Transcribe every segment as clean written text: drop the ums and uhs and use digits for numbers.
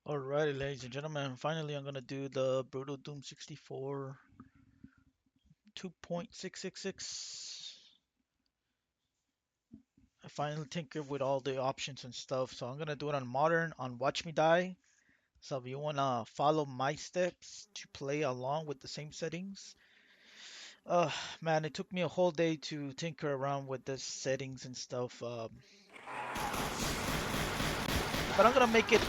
Alrighty, ladies and gentlemen, finally I'm gonna do the Brutal Doom 64 2.666. I finally tinkered with all the options and stuff, so I'm gonna do it on modern on Watch Me Die. So if you wanna follow my steps to play along with the same settings, uh, man, it took me a whole day to tinker around with the settings and stuff. But I'm gonna make it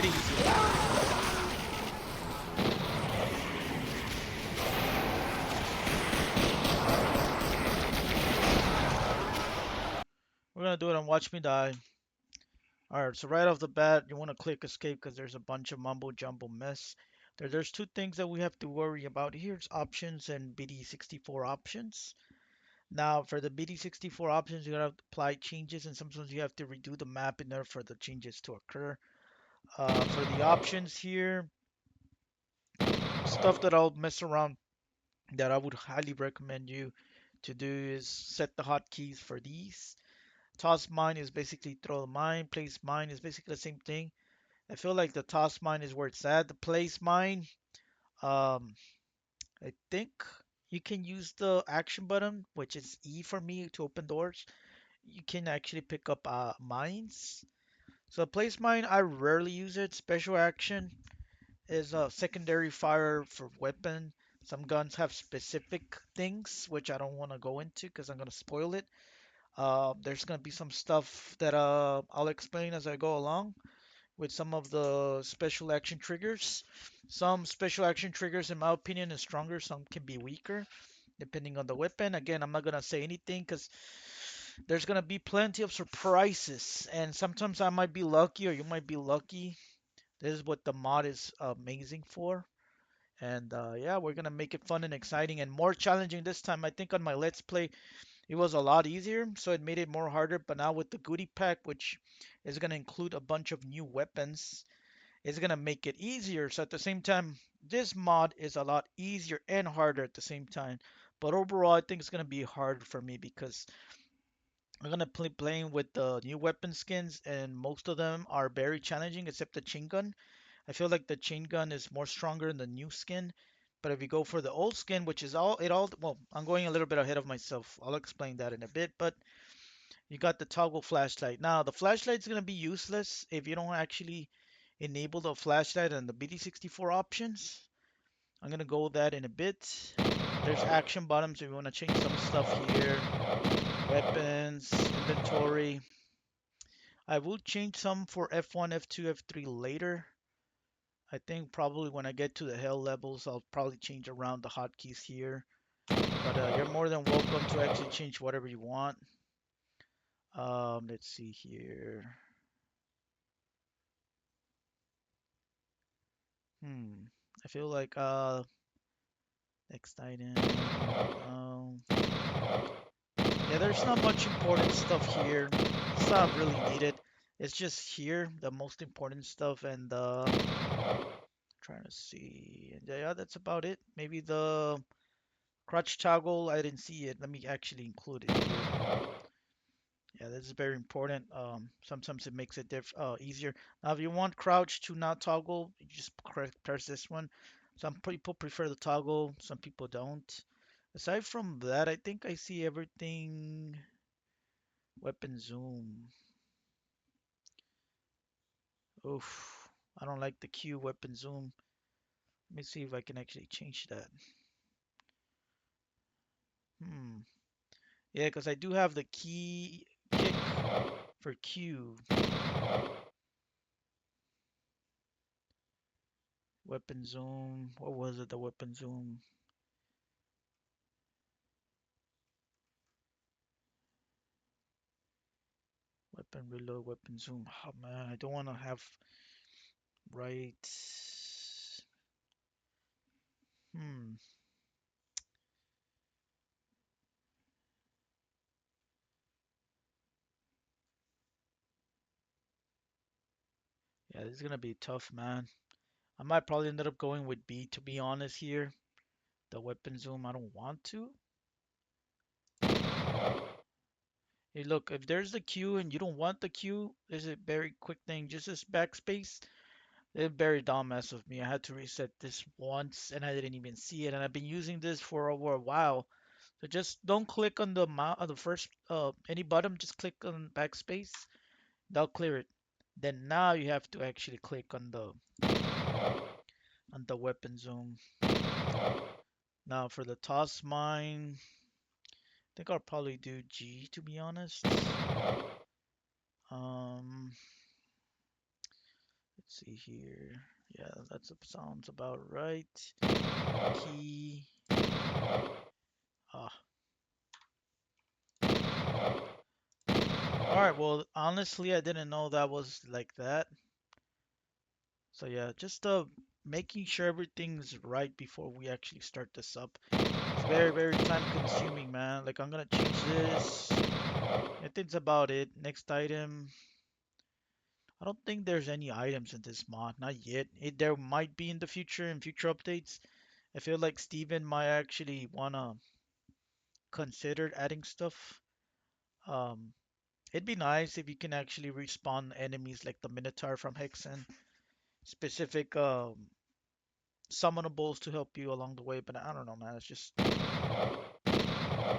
easy. We're gonna do it on Watch Me Die. Alright, so right off the bat, you want to click escape because there's a bunch of mumbo jumbo mess. There's two things that we have to worry about here. It's options and BD64 options. Now, for the BD64 options, you gotta apply changes, and sometimes you have to redo the map in order for the changes to occur. For the options here, stuff that I'll mess around that I would highly recommend you to do is set the hotkeys for these. Toss mine is basically throw the mine. Place mine is basically the same thing. I feel like the toss mine is where it's at. The place mine, um, I think you can use the action button, which is E for me to open doors. You can actually pick up mines. So place mine, I rarely use it. Special action is a secondary fire for weapon. Some guns have specific things, which I don't want to go into because I'm gonna spoil it. There's gonna be some stuff that I'll explain as I go along with some of the special action triggers. Some special action triggers, in my opinion, is stronger. Some can be weaker, depending on the weapon. Again, I'm not gonna say anything because there's gonna be plenty of surprises, and sometimes I might be lucky or you might be lucky. This is what the mod is amazing for. And yeah, we're gonna make it fun and exciting and more challenging this time. I think on my Let's Play it was a lot easier, so it made it more harder. But now with the goodie pack, which is gonna include a bunch of new weapons, it's gonna make it easier. So at the same time, this mod is a lot easier and harder at the same time. But overall, I think it's gonna be hard for me because I'm gonna playing with the new weapon skins, and most of them are very challenging, except the chain gun. I feel like the chain gun is more stronger in the new skin. But if you go for the old skin, which is well, I'm going a little bit ahead of myself. I'll explain that in a bit. But you got the toggle flashlight. Now, the flashlight's gonna be useless if you don't actually enable the flashlight and the BD64 options. I'm gonna go with that in a bit. There's action buttons if you want to change some stuff here. Weapons, inventory. I will change some for F1, F2, F3 later. I think probably when I get to the hell levels, I'll probably change around the hotkeys here. But you're more than welcome to actually change whatever you want. Let's see here. Hmm. I feel like next item. Yeah, there's not much important stuff here. It's not really needed. It's just here, the most important stuff, and trying to see. And yeah, that's about it. Maybe the crotch toggle, I didn't see it. Let me actually include it here. Yeah, this is very important. Sometimes it makes it easier. Now, if you want crouch to not toggle, you just press this one. Some people prefer the toggle, some people don't. Aside from that, I think I see everything. Weapon zoom. Oof. I don't like the Q weapon zoom. Let me see if I can actually change that. Hmm. Yeah, because I do have the key kick for Q. Weapon zoom. What was it? The weapon zoom. Weapon reload. Weapon zoom. Oh man, I don't want to have right. Hmm. Yeah, this is gonna be tough, man. I might probably end up going with B to be honest here. The weapon zoom, I don't want to. Hey, look, if there's the queue and you don't want the queue, there's a very quick thing. Just this backspace. It very dumbass of me. I had to reset this once and I didn't even see it. And I've been using this for over a while. So just don't click on the the first any button. Just click on backspace. That'll clear it. Then now you have to actually click on the weapon zoom. Now for the toss mine, I think I'll probably do G to be honest. Um, let's see here. Yeah, that sounds about right. Key. Ah. All right. Well, honestly, I didn't know that was like that. So yeah, just making sure everything's right before we actually start this up. It's very time consuming, man. Like I'm gonna change this. I think that's about it. Next item. I don't think there's any items in this mod, not yet. There might be in the future, in future updates. I feel like Steven might actually wanna consider adding stuff. Um, it'd be nice if you can actually respawn enemies like the Minotaur from Hexen, specific summonables to help you along the way, but I don't know, man. It's just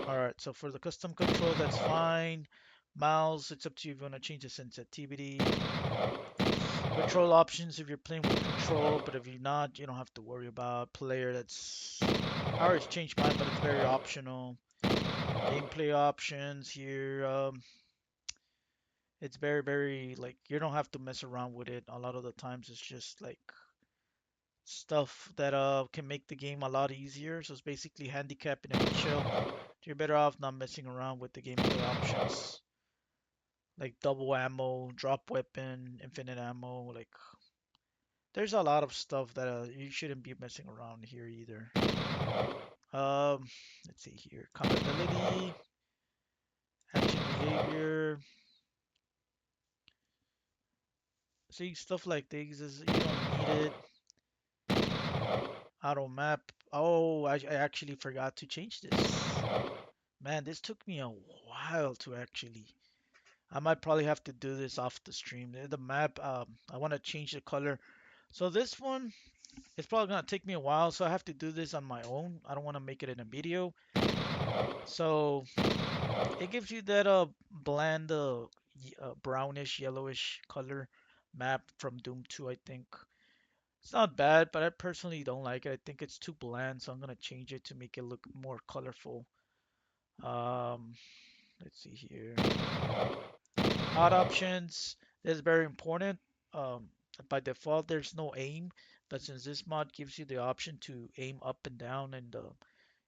alright. So for the custom control, that's fine. Mouse, it's up to you if you want to change the sensitivity. Control options if you're playing with control, but if you're not, you don't have to worry about player. That's I always change mine, but it's very optional. Gameplay options here. It's very like you don't have to mess around with it. A lot of the times it's just like stuff that can make the game a lot easier. So it's basically handicap in a nutshell. You're better off not messing around with the gameplay options like double ammo, drop weapon, infinite ammo. Like there's a lot of stuff that you shouldn't be messing around here either. Um, let's see here. Compatibility, action behavior. See stuff like these is you don't need it. Automap. Oh, I actually forgot to change this. Man, this took me a while to actually. I might probably have to do this off the stream. The map, I want to change the color. So this one, it's probably gonna take me a while, so I have to do this on my own. I don't want to make it in a video. So it gives you that bland brownish yellowish color map from Doom 2, I think. It's not bad, but I personally don't like it. I think it's too bland, so I'm gonna change it to make it look more colorful. Um, let's see here. Hot options is very important. Um, by default, there's no aim, but since this mod gives you the option to aim up and down, and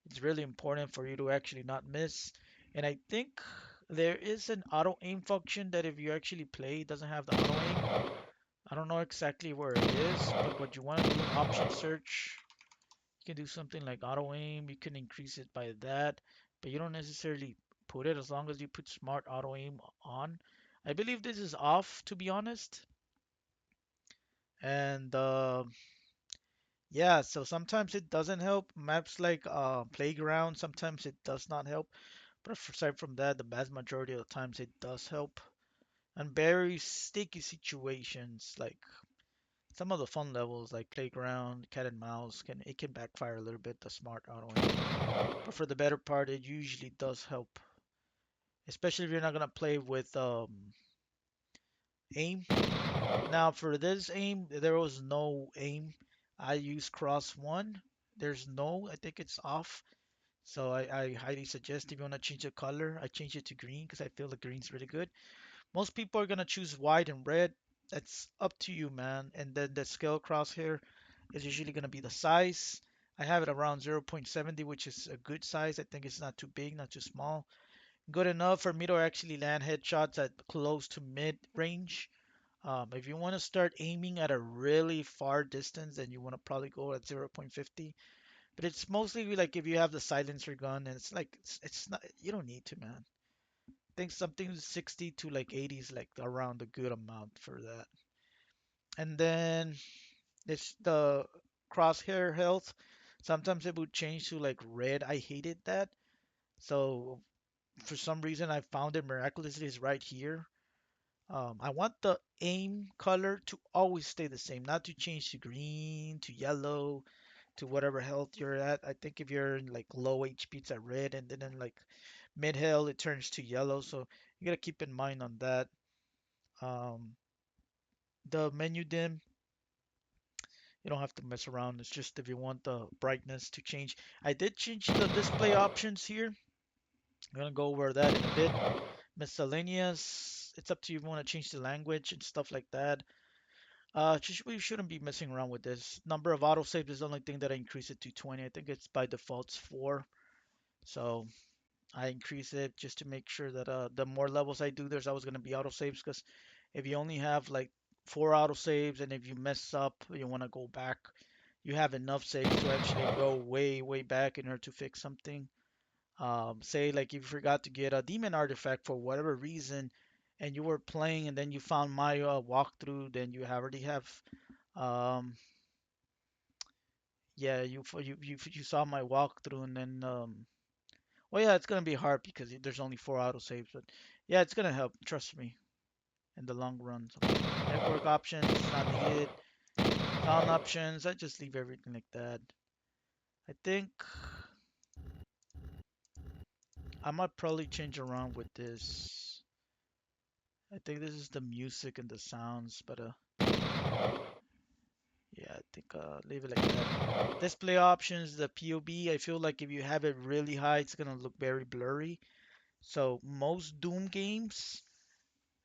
it's really important for you to actually not miss. And I think there is an auto aim function that if you actually play, it doesn't have the auto aim. I don't know exactly where it is, but what you want to do in option search, you can do something like auto aim. You can increase it by that, but you don't necessarily put it as long as you put smart auto aim on. I believe this is off, to be honest. And yeah, so sometimes it doesn't help. Maps like Playground, sometimes it does not help. But aside from that, the vast majority of the times it does help. And very sticky situations, like some of the fun levels, like Playground, Cat and Mouse, can backfire a little bit, the smart auto aim. But for the better part, it usually does help, especially if you're not gonna play with aim. Now for this aim, there was no aim. I used cross one. There's no, I think it's off. So I highly suggest if you want to change the color, I change it to green because I feel the green's really good. Most people are gonna choose white and red. That's up to you, man. And then the scale crosshair is usually gonna be the size. I have it around 0.70, which is a good size. I think it's not too big, not too small. Good enough for me to actually land headshots at close to mid range. If you want to start aiming at a really far distance, then you want to probably go at 0.50. But it's mostly like if you have the silencer gun, and it's like it's not you don't need to, man. I think something 60 to like 80 is like around a good amount for that. And then it's the crosshair health. Sometimes it would change to like red. I hated that. So for some reason I found it miraculously is right here. I want the aim color to always stay the same, not to change to green, to yellow, to whatever health you're at. I think if you're in like low HP, it's at red, and then in like mid health, it turns to yellow. So you gotta keep in mind on that. Um, the menu dim, you don't have to mess around. It's just if you want the brightness to change. I did change the display options here. I'm gonna go over that in a bit. Miscellaneous, it's up to you if you want to change the language and stuff like that. We shouldn't be messing around with this. Number of autosaves is the only thing that I increase it to 20. I think it's by default it's 4. So I increase it just to make sure that the more levels I do, there's always going to be autosaves. Because if you only have like 4 autosaves and if you mess up, you want to go back, you have enough saves to actually go way, way back in order to fix something. Say like if you forgot to get a demon artifact for whatever reason, and you were playing and then you found my walkthrough, then you already have um, yeah, you saw my walkthrough and then well yeah, it's gonna be hard because there's only 4 autosaves, but yeah, it's gonna help. Trust me, in the long run. So, network options not needed. Sound options, I just leave everything like that. I think I might probably change around with this. I think this is the music and the sounds, but yeah, I think leave it like that. Display options, the POB, I feel like if you have it really high, it's gonna look very blurry. So most Doom games,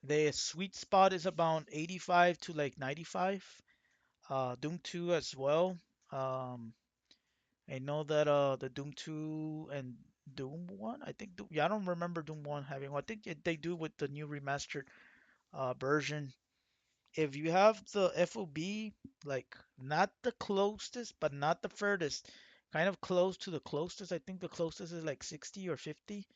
the sweet spot is about 85 to like 95. Doom 2 as well. Um, I know that the Doom 2 and Doom 1, I think, yeah, I don't remember Doom 1 having one. I think they do with the new remastered version. If you have the FOB, like not the closest, but not the furthest, kind of close to the closest. I think the closest is like 60 or 50.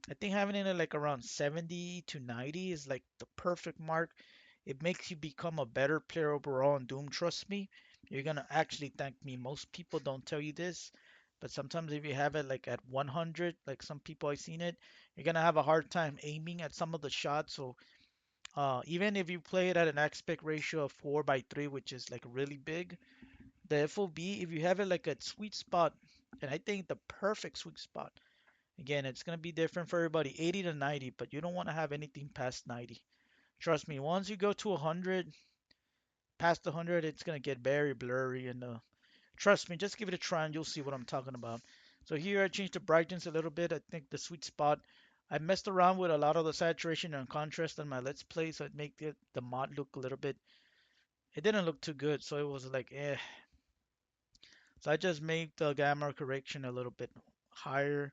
I think having it at like around 70 to 90 is like the perfect mark. It makes you become a better player overall in Doom, trust me. You're gonna actually thank me. Most people don't tell you this, but sometimes if you have it like at 100, like some people I've seen it, you're gonna have a hard time aiming at some of the shots. So even if you play it at an aspect ratio of 4 by 3, which is like really big, the FOB, if you have it like a sweet spot, and I think the perfect sweet spot, again, it's going to be different for everybody, 80 to 90, but you don't want to have anything past 90. Trust me, once you go to 100, past 100, it's going to get very blurry. And trust me, just give it a try and you'll see what I'm talking about. So here I changed the brightness a little bit. I think the sweet spot, I messed around with a lot of the saturation and contrast on my Let's Play, so it made the mod look a little bit, it didn't look too good, so it was like, eh. So I just made the gamma correction a little bit higher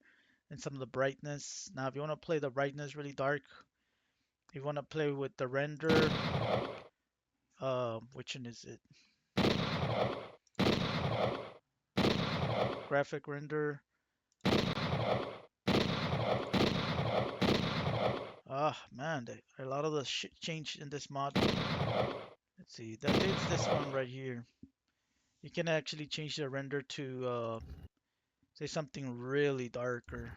and some of the brightness. Now, if you want to play the brightness really dark, if you want to play with the render, which one is it? Graphic render. Ah, man, a lot of the shit changed in this mod. Let's see, that is this one right here. You can actually change the render to say something really darker.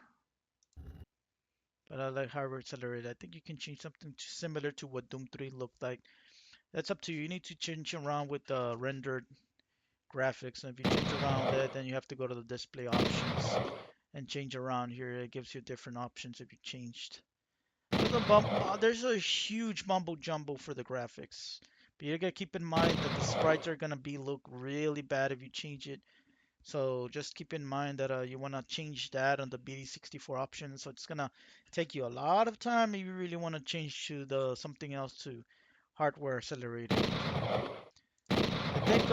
But I like hardware accelerated. I think you can change something similar to what Doom 3 looked like. That's up to you. You need to change around with the rendered graphics. And if you change around that, then you have to go to the display options and change around here. It gives you different options if you changed. There's a huge mumbo jumbo for the graphics. But you gotta keep in mind that the sprites are gonna be look really bad if you change it. So just keep in mind that you wanna change that on the BD64 option. So it's gonna take you a lot of time if you really wanna change to the something else to hardware accelerated. I think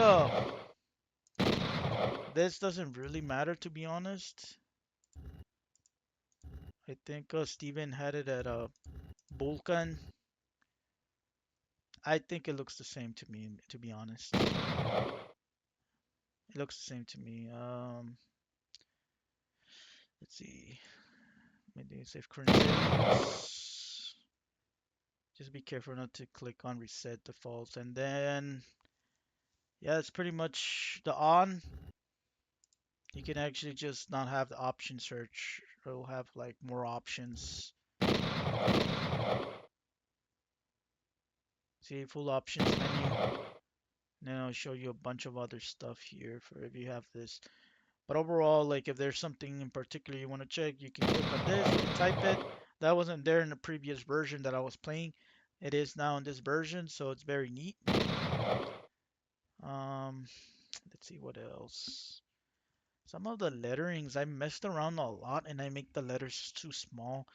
this doesn't really matter to be honest. I think Steven had it at Vulkan. I think it looks the same to me, to be honest. It looks the same to me. Let's see. Maybe save current settings. Just be careful not to click on reset defaults. And then, yeah, it's pretty much the on. You can actually just not have the option search. It'll have like more options. See, full options menu. Then I'll show you a bunch of other stuff here for if you have this. But overall, like if there's something in particular you want to check, you can click on this, you can type it. That wasn't there in the previous version that I was playing. It is now in this version, so it's very neat. Um, let's see what else. Some of the letterings, I messed around a lot and I make the letters too small.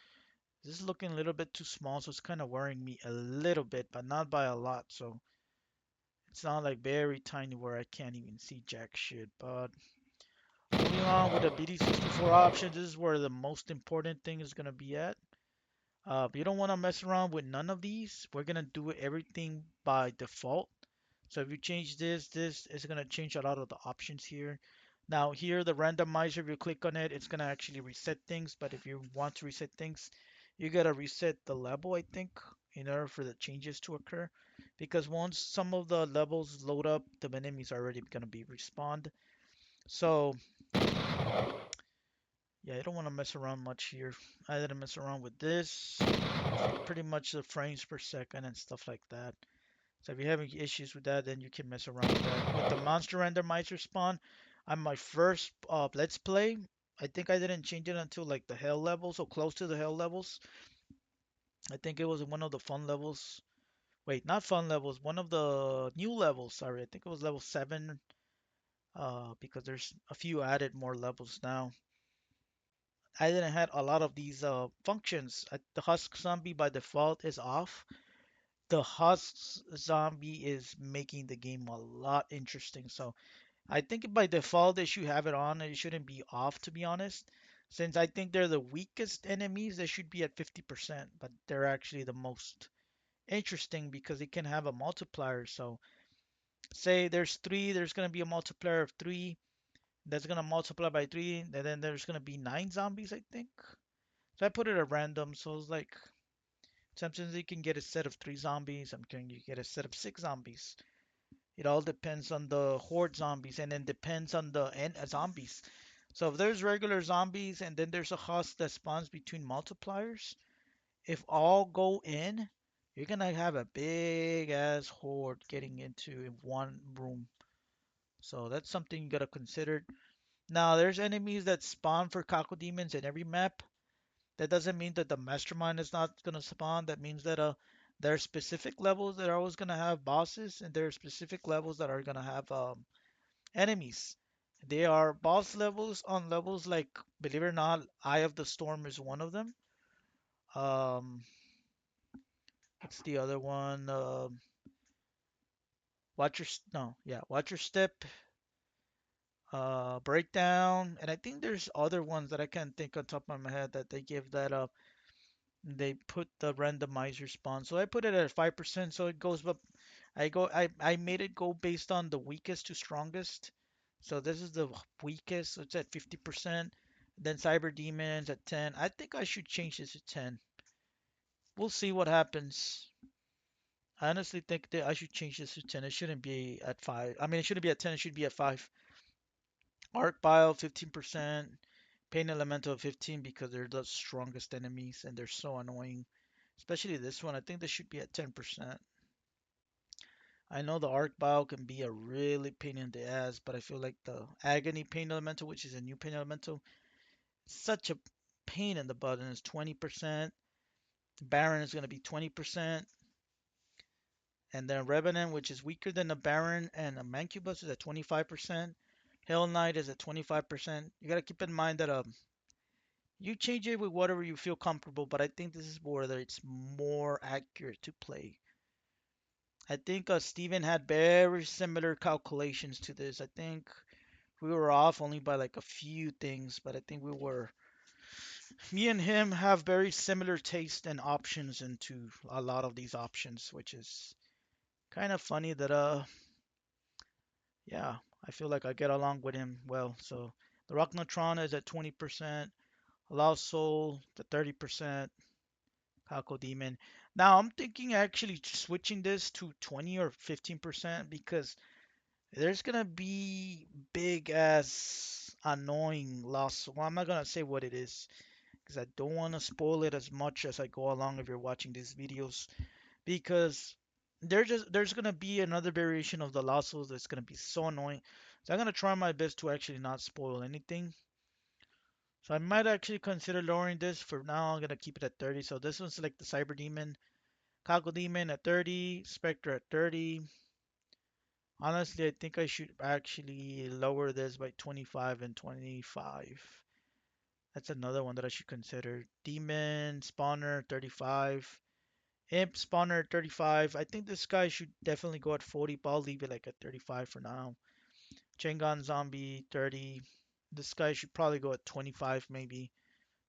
This is looking a little bit too small, so it's kind of worrying me a little bit, but not by a lot. So it's not like very tiny where I can't even see jack shit. But moving on with the BD64 options, this is where the most important thing is gonna be at. You don't want to mess around with none of these. We're gonna do everything by default. So if you change this is gonna change a lot of the options here. Now here, the randomizer, if you click on it, it's gonna actually reset things. But if you want to reset things, you gotta reset the level, I think, in order for the changes to occur. Because once some of the levels load up, the enemy's already gonna be respawned. So yeah, I don't want to mess around much here. I didn't mess around with this. Pretty much the frames per second and stuff like that. So if you're having issues with that, then you can mess around with that. With the monster randomizer spawn, on my first let's play, I think I didn't change it until like the hell levels or close to the hell levels. I think it was one of the fun levels. Wait, not fun levels, one of the new levels, sorry. I think it was level 7 because there's a few added more levels now. I didn't have a lot of these functions. The husk zombie by default is off. The husk zombie is making the game a lot interesting. So I think by default they should have it on. It shouldn't be off, to be honest. Since I think they're the weakest enemies, they should be at 50%, but they're actually the most interesting because they can have a multiplier. So say there's three, there's gonna be a multiplier of three. That's gonna multiply by three, and then there's gonna be 9 zombies, I think. So I put it at random. So it's like sometimes you can get a set of 3 zombies, sometimes you get a set of 6 zombies. It all depends on the horde zombies, and then depends on the end zombies. So if there's regular zombies and then there's a husk that spawns between multipliers, if all go in, you're gonna have a big ass horde getting into one room. So that's something you gotta consider. Now there's enemies that spawn for cacodemons in every map. That doesn't mean that the mastermind is not gonna spawn. That means that there are specific levels that are always gonna have bosses, and there are specific levels that are gonna have enemies. They are boss levels on levels like, believe it or not, Eye of the Storm is one of them. Um, what's the other one? Watch your no, yeah, Watch Your Step, Breakdown, and I think there's other ones that I can't think on top of my head that they give that they put the randomizer spawn. So I put it at 5%, so it goes up. I made it go based on the weakest to strongest. So this is the weakest, so it's at 50%. Then Cyber Demons at 10. I think I should change this to 10. We'll see what happens. I honestly think that I should change this to 10. It shouldn't be at 5. I mean, it shouldn't be at 10, it should be at 5. Arc Bile 15%. Pain Elemental 15 because they're the strongest enemies and they're so annoying. Especially this one. I think this should be at 10%. I know the Arc Bile can be a really pain in the ass, but I feel like the Agony Pain Elemental, which is a new Pain Elemental, such a pain in the butt, and it's 20%. Baron is going to be 20%. And then Revenant, which is weaker than the Baron and a Mancubus, is at 25%. Hell Knight is at 25%. You got to keep in mind that you change it with whatever you feel comfortable, but I think this is where it's more accurate to play. I think Steven had very similar calculations to this. I think we were off only by like a few things, but I think me and him have very similar taste and options into a lot of these options, which is kind of funny that, yeah, I feel like I get along with him well. So the Rocknotron is at 20%, Allow Soul to 30%, Kako Demon. Now I'm thinking actually switching this to 20 or 15% because there's gonna be big ass annoying loss. Well, I'm not gonna say what it is because I don't want to spoil it as much as I go along if you're watching these videos because there's gonna be another variation of the losses that's gonna be so annoying. So I'm gonna try my best to actually not spoil anything. So I might actually consider lowering this. For now, I'm gonna keep it at 30. So this one's like the Cyber Demon, Kago Demon at 30, Spectre at 30. Honestly, I think I should actually lower this by 25 and 25. That's another one that I should consider. Demon Spawner 35. Imp Spawner 35. I think this guy should definitely go at 40, but I'll leave it like at 35 for now. Chengan Zombie 30. This guy should probably go at 25 maybe,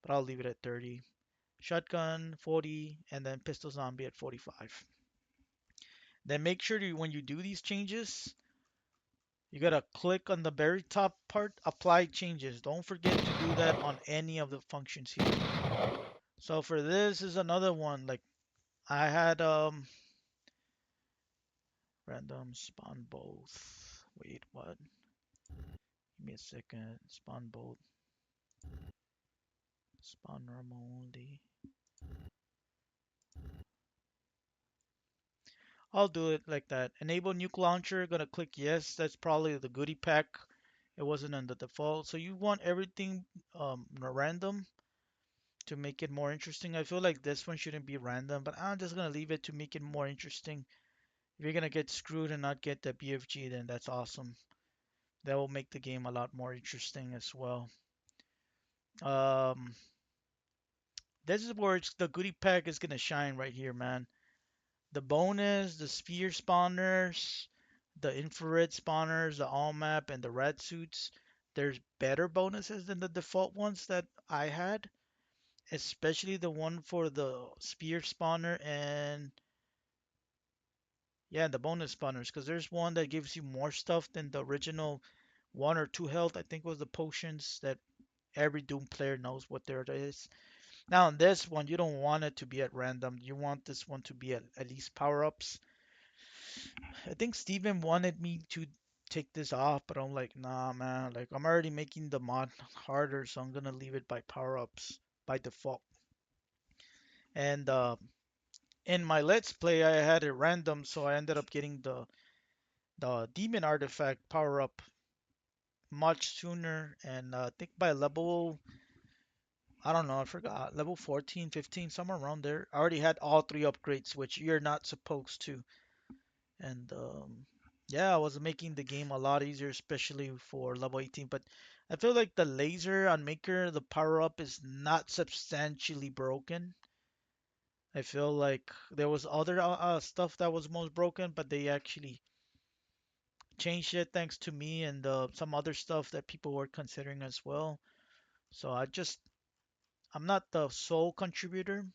but I'll leave it at 30. Shotgun 40, and then Pistol Zombie at 45. Then make sure when you do these changes, you gotta click on the very top part, apply changes. Don't forget to do that on any of the functions here. So for this is another one. Like I had random spawn both. Wait, what? Give me a second. Spawn both. Spawn normal only. I'll do it like that. Enable nuke launcher. Gonna click yes. That's probably the goodie pack. It wasn't on the default. So you want everything random to make it more interesting. I feel like this one shouldn't be random, but I'm just gonna leave it to make it more interesting. If you're gonna get screwed and not get the BFG, then that's awesome. That will make the game a lot more interesting as well. Um, this is where the goodie pack is gonna shine right here, man. The bonus, the spear spawners, the infrared spawners, the Automap, and the red suits. There's better bonuses than the default ones that I had, especially the one for the spear spawner and yeah, the bonus spawners. Because there's one that gives you more stuff than the original 1 or 2 health. I think was the potions that every Doom player knows what there is. Now in this one, you don't want it to be at random. You want this one to be at least power ups. I think Steven wanted me to take this off, but I'm like, nah, man. Like I'm already making the mod harder, so I'm gonna leave it by power ups by default. And in my Let's Play, I had it random, so I ended up getting the demon artifact power up much sooner. And I think by level, I don't know, I forgot, level 14, 15, somewhere around there. I already had all 3 upgrades, which you're not supposed to. And yeah, I was making the game a lot easier, especially for level 18. But I feel like the laser on Maker, the power up is not substantially broken. I feel like there was other stuff that was most broken, but they actually changed it thanks to me and some other stuff that people were considering as well. So I'm not the sole contributor.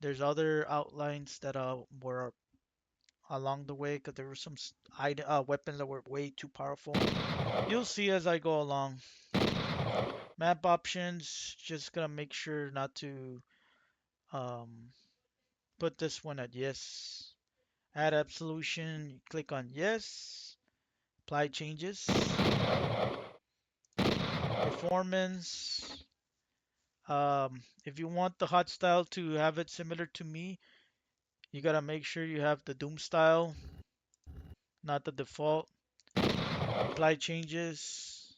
There's other outlines that were along the way because there were some weapons that were way too powerful. You'll see as I go along. Map options, just gonna make sure not to um, put this one at yes. Add absolution, click on yes. Apply changes. Performance. If you want the hot style to have it similar to me, you gotta make sure you have the Doom style, not the default. Apply changes.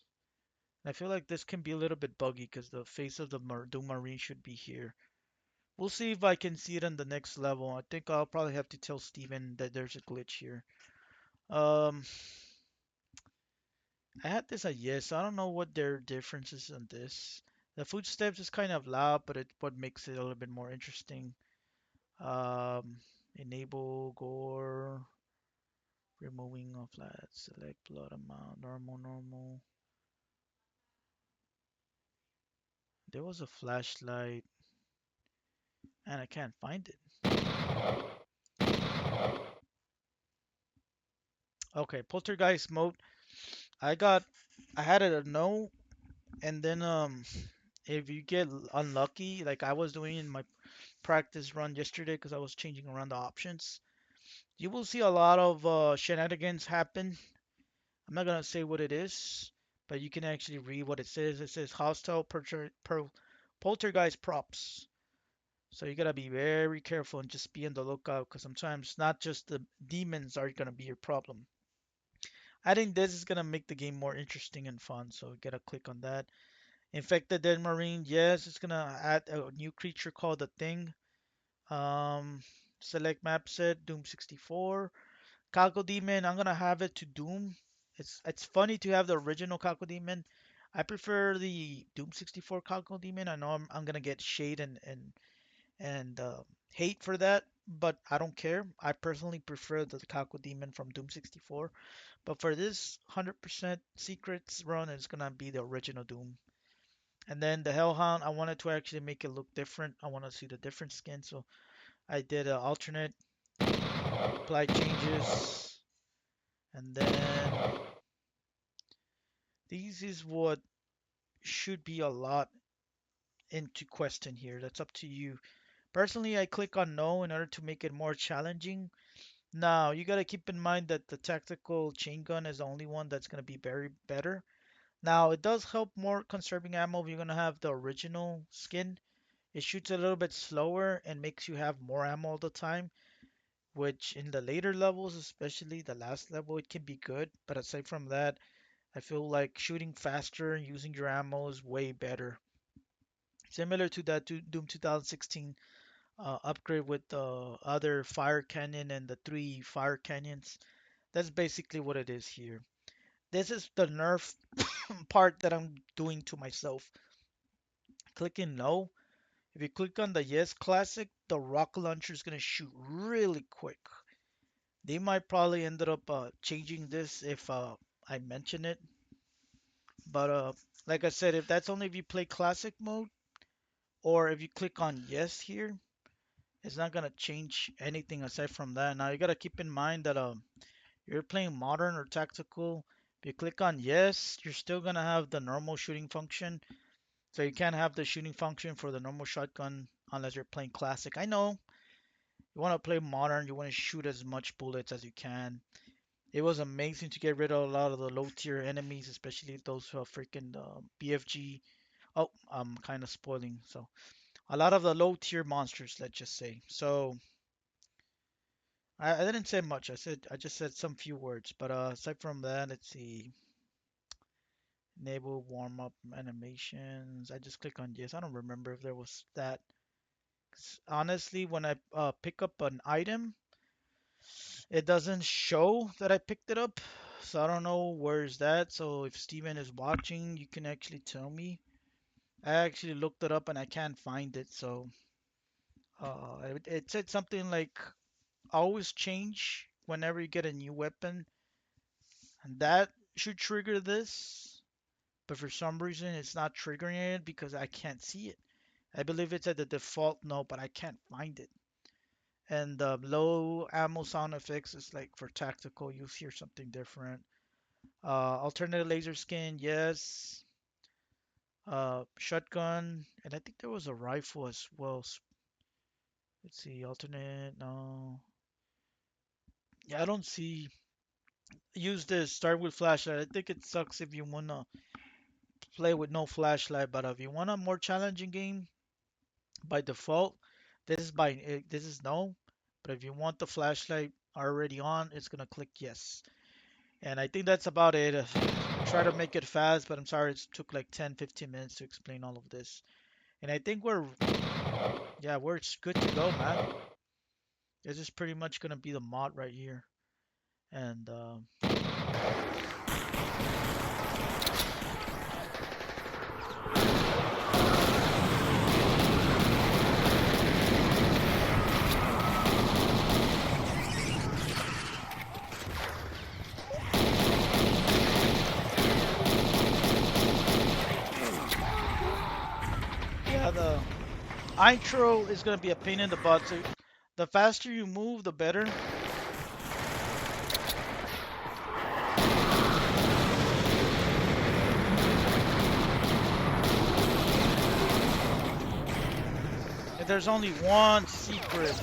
I feel like this can be a little bit buggy because the face of the Doom Marine should be here. We'll see if I can see it on the next level. I think I'll probably have to tell Steven that there's a glitch here. Um, I had this at yes. I don't know what their difference is on this. The footsteps is kind of loud, but it what makes it a little bit more interesting. Enable gore, removing of flat, select blood amount, normal, normal. There was a flashlight, and I can't find it. Okay, Poltergeist mode. I got, I had it a no, and then if you get unlucky, like I was doing in my practice run yesterday, because I was changing around the options, you will see a lot of shenanigans happen. I'm not gonna say what it is, but you can actually read what it says. It says hostile poltergeist props. So you gotta be very careful and just be on the lookout because sometimes not just the demons are gonna be your problem. I think this is gonna make the game more interesting and fun. So you gotta click on that. Infected Dead Marine, yes, it's gonna add a new creature called the Thing. Um, select map set, Doom 64. Calco Demon, I'm gonna have it to Doom. It's funny to have the original Calco Demon. I prefer the Doom 64 Calco Demon. I know I'm gonna get shade and hate for that, but I don't care. I personally prefer the Calco Demon from Doom 64. But for this 100% secrets run, it's gonna be the original Doom. And then the Hellhound, I wanted to actually make it look different. I want to see the different skin, so I did an alternate, apply changes, and then these is what should be a lot into question here. That's up to you. Personally, I click on no in order to make it more challenging. Now, you gotta keep in mind that the tactical chain gun is the only one that's gonna be very better. Now, it does help more conserving ammo if you're gonna have the original skin. It shoots a little bit slower and makes you have more ammo all the time, which in the later levels, especially the last level, it can be good. But aside from that, I feel like shooting faster and using your ammo is way better. Similar to that Doom 2016 upgrade with the other fire cannon and the three fire cannons. That's basically what it is here. This is the nerf part that I'm doing to myself. Clicking no. If you click on the yes classic, the rocket launcher is going to shoot really quick. They might probably ended up changing this if I mention it. But like I said, if that's only if you play classic mode or if you click on yes here, it's not gonna change anything aside from that. Now you gotta keep in mind that you're playing modern or tactical. If you click on yes, you're still gonna have the normal shooting function. So you can't have the shooting function for the normal shotgun unless you're playing classic. I know you want to play modern, you want to shoot as much bullets as you can. It was amazing to get rid of a lot of the low tier enemies, especially those freaking BFG. Oh, I'm kind of spoiling. So a lot of the low tier monsters, let's just say. So I didn't say much. I just said some few words. But aside from that, let's see. Enable warm up animations. I just click on yes. I don't remember if there was that. 'Cause honestly, when I pick up an item, it doesn't show that I picked it up. So I don't know where's that. So if Steven is watching, you can actually tell me. I actually looked it up and I can't find it. So it said something like always change whenever you get a new weapon, and that should trigger this. But for some reason, it's not triggering it because I can't see it. I believe it's at the default no, but I can't find it. And the low ammo sound effects is like for tactical, you'll hear something different. Alternate laser skin, yes. Shotgun, and I think there was a rifle as well. Let's see, alternate, no. Yeah, I don't see. Use this, start with flashlight. I think it sucks if you wanna play with no flashlight, but if you want a more challenging game, by default, this is no. But if you want the flashlight already on, it's gonna click yes. And I think that's about it. I try to make it fast, but I'm sorry it took like 10, 15 minutes to explain all of this. And I think yeah, we're good to go, man. This is pretty much gonna be the mod right here. And yeah, the intro is gonna be a pain in the butt. So the faster you move, the better. And there's only one secret.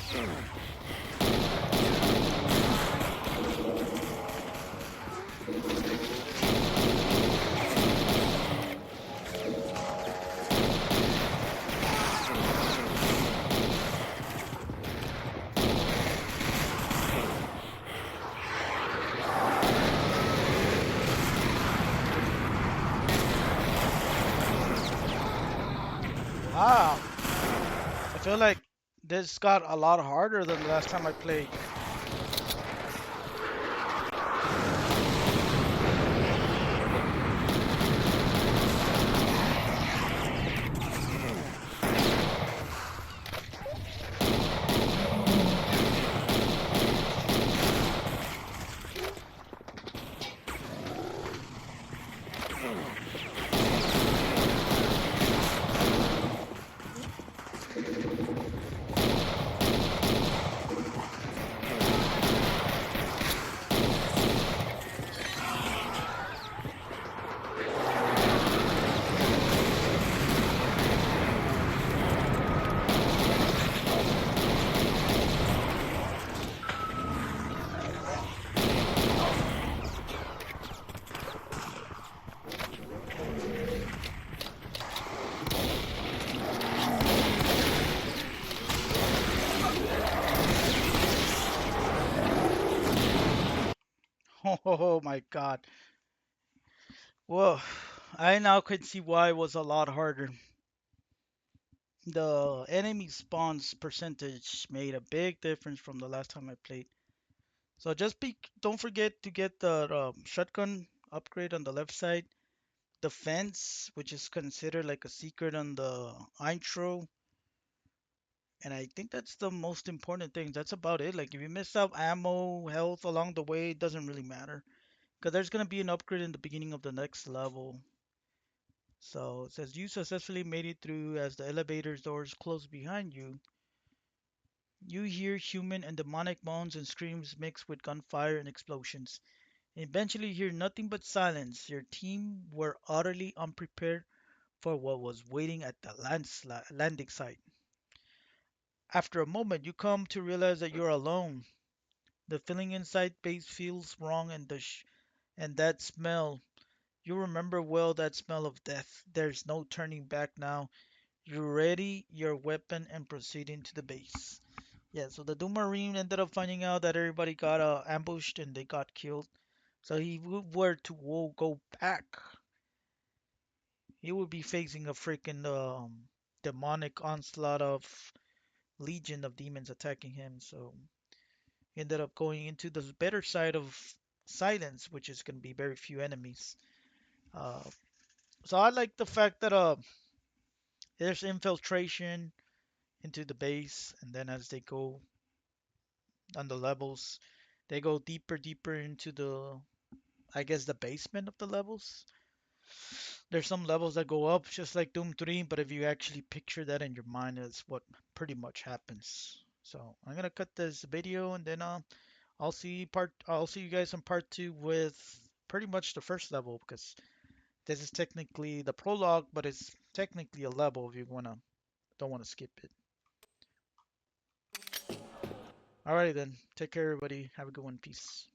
feel like this got a lot harder than the last time I played. Oh my God. Well, I now can see why it was a lot harder. The enemy spawns percentage made a big difference from the last time I played. So don't forget to get the shotgun upgrade on the left side. The fence, which is considered like a secret on the intro. And I think that's the most important thing. That's about it. Like if you miss out ammo, health along the way, it doesn't really matter. Because there's gonna be an upgrade in the beginning of the next level. So it says you successfully made it through as the elevator's doors close behind you. You hear human and demonic moans and screams mixed with gunfire and explosions. And eventually you hear nothing but silence. Your team were utterly unprepared for what was waiting at the landing site. After a moment, you come to realize that you're alone. The feeling inside base feels wrong, and and that smell. You remember well that smell of death. There's no turning back now. You ready your weapon and proceeding to the base. Yeah, so the Doom Marine ended up finding out that everybody got ambushed and they got killed. So he were to go back, he would be facing a freaking demonic onslaught of legion of demons attacking him. So he ended up going into the better side of silence, which is going to be very few enemies. Uh, so I like the fact that there's infiltration into the base, and then as they go on the levels, they go deeper into the, I guess, the basement of the levels. There's some levels that go up just like Doom 3, but if you actually picture that in your mind, that's what pretty much happens. So I'm gonna cut this video and then I'll see you guys on part two with pretty much the first level because this is technically the prologue, but it's technically a level if you don't wanna skip it. Alrighty then. Take care everybody. Have a good one. Peace.